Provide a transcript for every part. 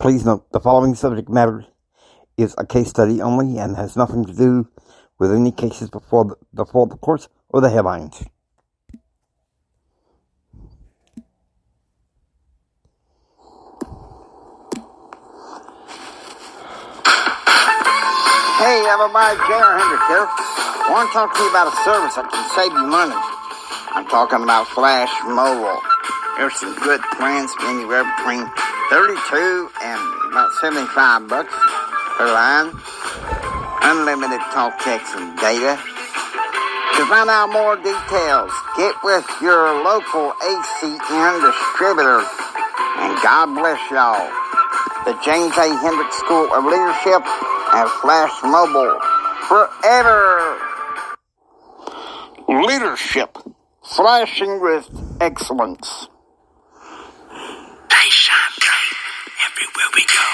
Please note, the following subject matter is a case study only and has nothing to do with any cases before the courts or the headlines. Hey everybody, J.R. Hendrick here. I want to talk to you about a service that can save you money. I'm talking about Flash Mobile. There's some good plans anywhere between $32 and about $75 per line. Unlimited talk, text, and data. To find out more details, get with your local ACN distributor. And God bless y'all. The James A. Hendrick School of Leadership and Flash Mobile forever. Leadership, flashing with excellence. They shine bright everywhere we go.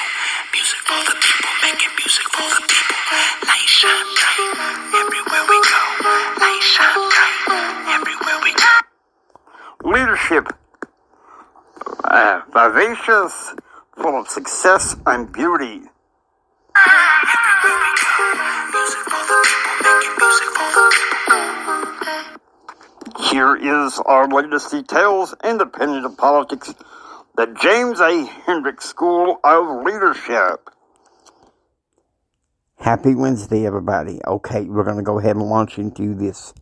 Music for the people, making music for the people. Light shine bright everywhere we go. Light shine bright everywhere we go. Leadership, vivacious, full of success and beauty. Everywhere we go. Music for the people, making music for the people. Here is our latest details, independent of politics, the James A. Hendrick School of Leadership. Happy Wednesday, everybody. Okay, we're going to go ahead and launch into this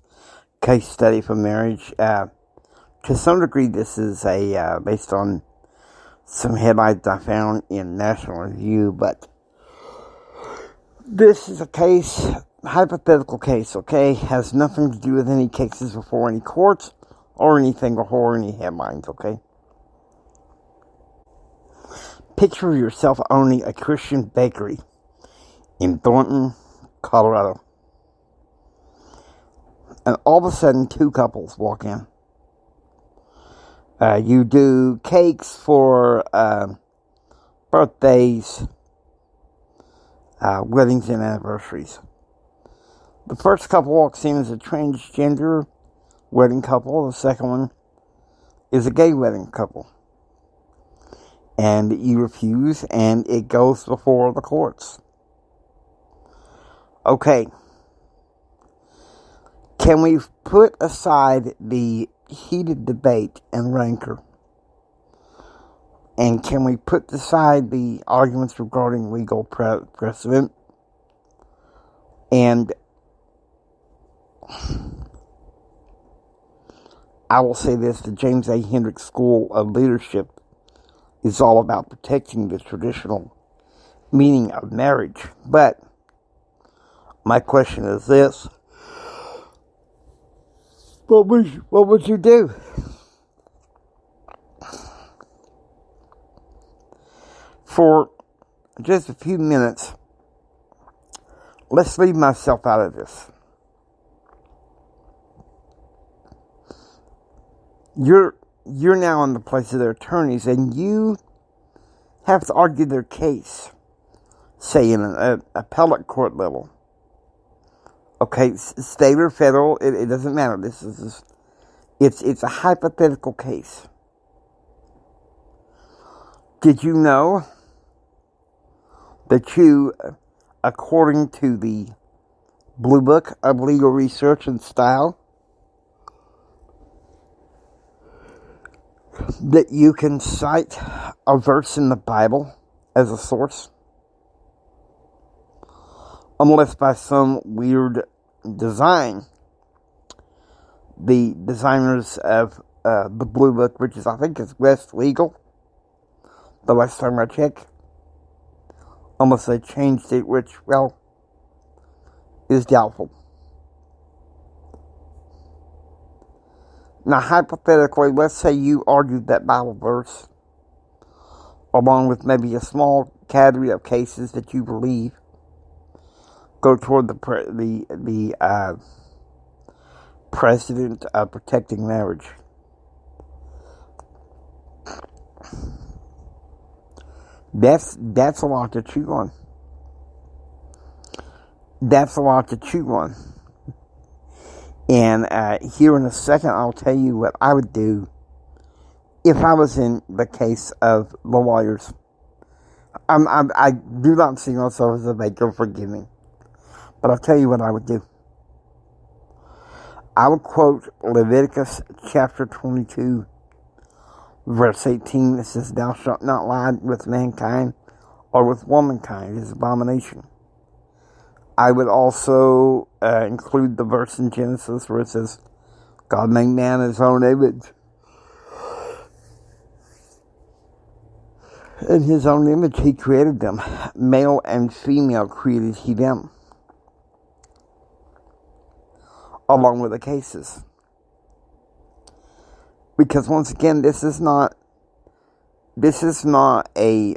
case study for marriage. To some degree, this is based on some headlines I found in National Review, but this is a case, hypothetical case, okay? Has nothing to do with any cases before any courts or anything before any headlines, okay? Picture yourself owning a Christian bakery in Thornton, Colorado. And all of a sudden, two couples walk in. You do cakes for birthdays, weddings, and anniversaries. The first couple walks in as a transgender wedding couple. The second one is a gay wedding couple. And you refuse, and it goes before the courts. Okay. Can we put aside the heated debate and rancor? And can we put aside the arguments regarding legal precedent? And I will say this, the James A. Hendrick School of Leadership is all about protecting the traditional meaning of marriage. But my question is this: what would you do? For just a few minutes, let's leave myself out of this. You're now in the place of their attorneys, and you have to argue their case, say in an appellate court level. Okay, state or federal, it doesn't matter. It's a hypothetical case. Did you know that you, according to the Blue Book of Legal Research and Style, that you can cite a verse in the Bible as a source? Unless by some weird design, the designers of the Blue Book, which is, I think, is West Legal, the last time I checked, unless they changed it, which, well, is doubtful. Now, hypothetically, let's say you argued that Bible verse, along with maybe a small category of cases that you believe go toward the precedent of protecting marriage. That's a lot to chew on. That's a lot to chew on. And here in a second, I'll tell you what I would do if I was in the case of the lawyers I do not see myself as a baker, forgive me. But I'll tell you what I would do. I would quote Leviticus chapter 22, verse 18. It says, "Thou shalt not lie with mankind or with womankind. It is abomination." I would also include the verse in Genesis where it says, God made man in his own image. In his own image he created them. Male and female created he them. Along with the cases. Because once again, this is not a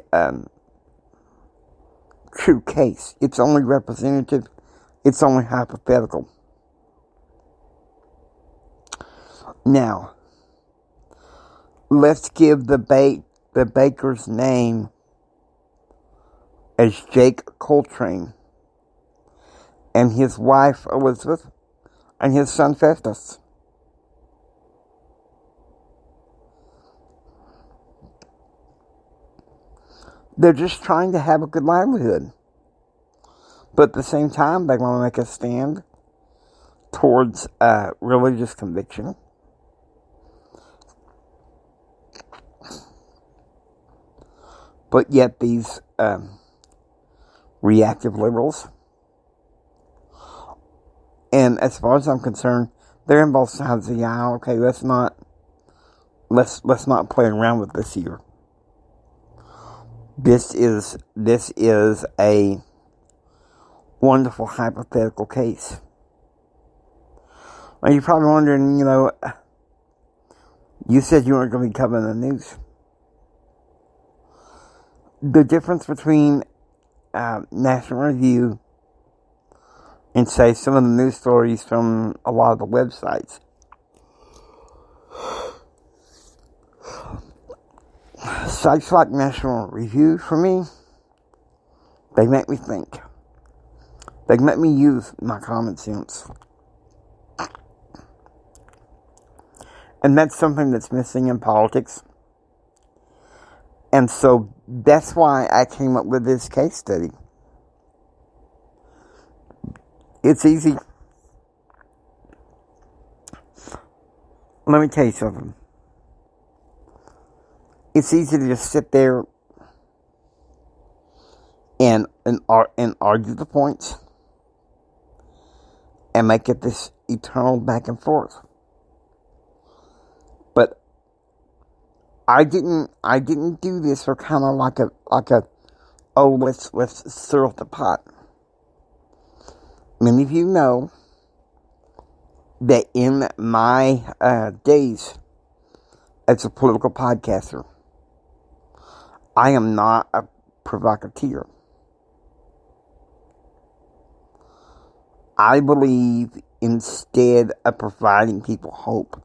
true case. It's only representative. It's only hypothetical. Now, let's give the baker's name as Jake Coltrane, and his wife Elizabeth, and his son Festus. They're just trying to have a good livelihood. But at the same time, they want to make a stand towards religious conviction. But yet these reactive liberals, and as far as I'm concerned, they're in both sides of the aisle. Okay, let's not play around with this here. This is a wonderful hypothetical case. Now you're probably wondering, you said you weren't going to be covering the news. The difference between National Review and, say, some of the news stories from a lot of the websites. Sites like National Review, for me, they make me think. They make me use my common sense. And that's something that's missing in politics. And so that's why I came up with this case study. It's easy. Let me tell you something. It's easy to just sit there and argue the points and make it this eternal back and forth. But I didn't do this for kind of like a let's stir up the pot. Many of you know that in my days as a political podcaster, I am not a provocateur. I believe instead of providing people hope,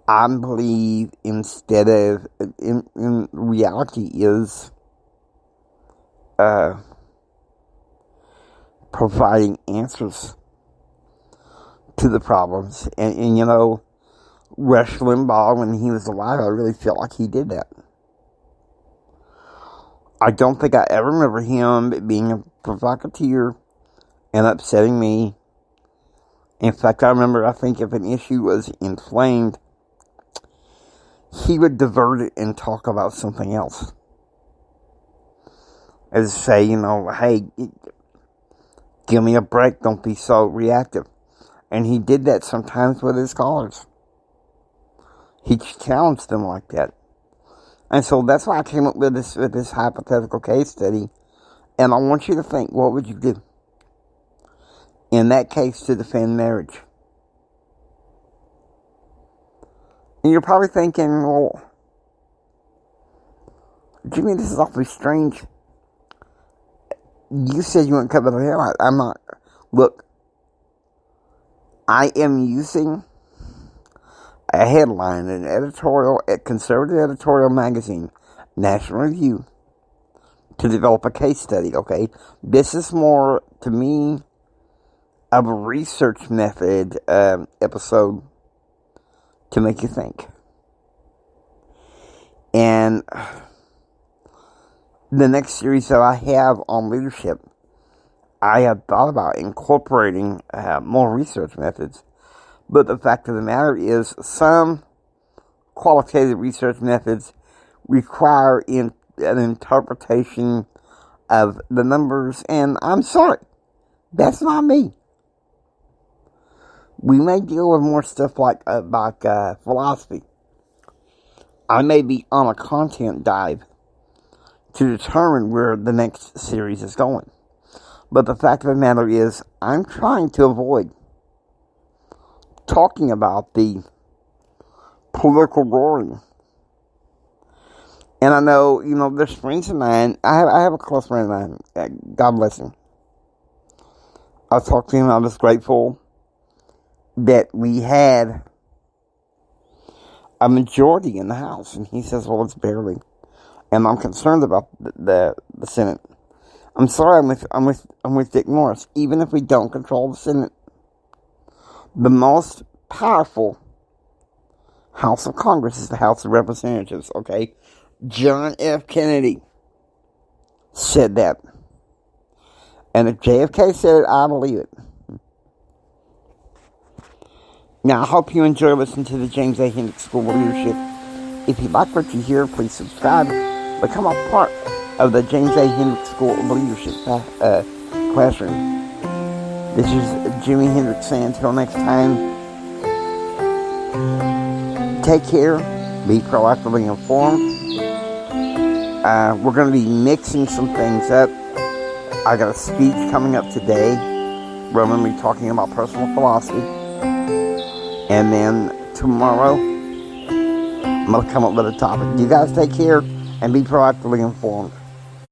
I believe instead of, in reality is providing answers to the problems. And Rush Limbaugh, when he was alive, I really felt like he did that. I don't think I ever remember him being a provocateur and upsetting me. In fact, I think if an issue was inflamed, he would divert it and talk about something else. As say, hey, give me a break, don't be so reactive. And he did that sometimes with his callers. He challenged them like that. And so that's why I came up with this hypothetical case study. And I want you to think, what would you do in that case to defend marriage? And you're probably thinking, well, Jimmy, this is awfully strange. You said you wouldn't cover the hair. I'm not. Look, I am using a headline, an editorial at Conservative Editorial Magazine, National Review, to develop a case study, okay? This is more, to me, of a research method episode to make you think. And the next series that I have on leadership, I had thought about incorporating more research methods. But the fact of the matter is, some qualitative research methods require an interpretation of the numbers, and I'm sorry, that's not me. We may deal with more stuff like philosophy. I may be on a content dive to determine where the next series is going. But the fact of the matter is, I'm trying to avoid talking about the political roaring. And I know, there's friends of mine. I have a close friend of mine. God bless him. I talked to him. I was grateful that we had a majority in the House. And he says, well, it's barely. And I'm concerned about the Senate. I'm sorry, I'm with Dick Morris. Even if we don't control the Senate, the most powerful House of Congress is the House of Representatives, okay? John F. Kennedy said that. And if JFK said it, I believe it. Now, I hope you enjoy listening to the James A. Hendricks School of Leadership. If you like what you hear, please subscribe. Become a part of the James A. Hendricks School of Leadership classroom. This is Jimi Hendrix saying until next time, take care, be proactively informed. We're going to be mixing some things up. I got a speech coming up today where I'm going to be talking about personal philosophy. And then tomorrow, I'm going to come up with a topic. You guys take care and be proactively informed.